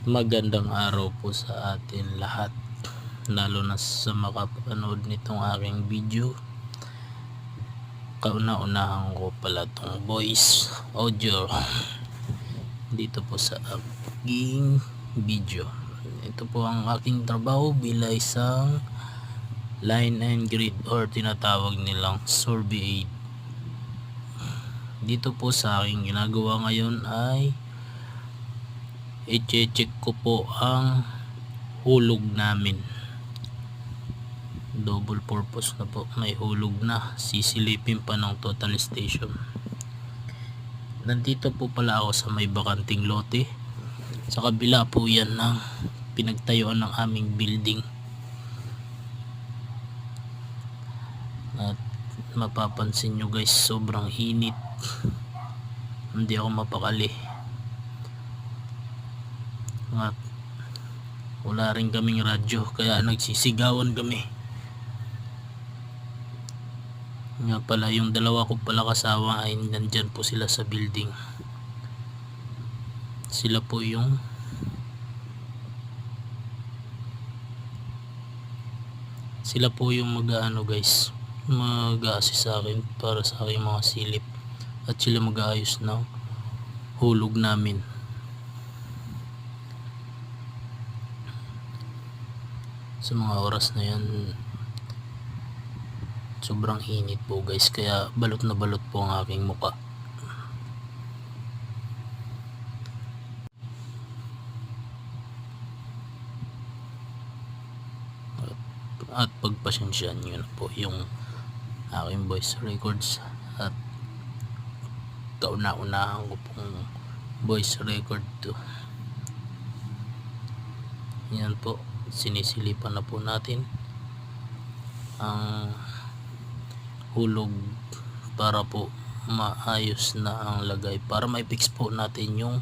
Magandang araw po sa atin lahat, lalo na sa makapanood nitong aking video. Kauna-unahan ko pala tong voice audio dito po sa aking video. Ito po ang aking trabaho bilang isang line and grid or tinatawag nilang survey aid. Dito po sa aking ginagawa ngayon ay i-check ko po ang hulog namin. Double purpose na po, may hulog na, sisilipin pa ng total station. Nandito po pala ako sa may bakanting lote, sa kabila po yan ng pinagtayuan ng aming building. At mapapansin nyo guys, sobrang init, hindi ako mapakali. At wala rin kaming radyo, kaya nagsisigawan kami. Nga pala, yung dalawa ko pala kasama ay nandyan po sila sa building. Sila po yung mag-aano guys, mag-a-assist sa akin para sa aking mga silip, at sila mag-aayos ng hulog namin. Sa mga oras na yan, sobrang init po guys, kaya balot na balot po ang aking muka. At pagpasensyaan nyo na po yung aking voice records, at kauna-unahan ko pong voice record to. Yan po, sinisilipan na po natin ang hulog para po maayos na ang lagay, para mai-fix po natin yung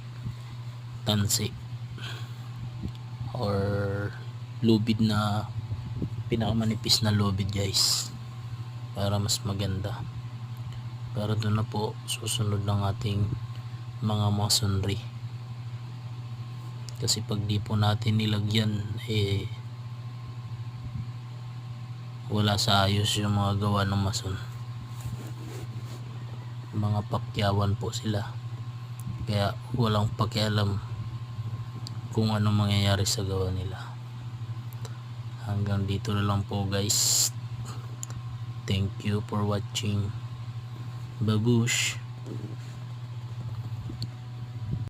tansi or lubid, na pinakamanipis na lubid guys, para mas maganda. Para doon na po susunod ng ating mga masonry. Kasi pag di po natin nilagyan, wala sa ayos yung mga gawa ng mason. Mga pakyawan po sila, kaya walang pakialam kung anong mangyayari sa gawa nila. Hanggang dito na lang po guys. Thank you for watching. Babush.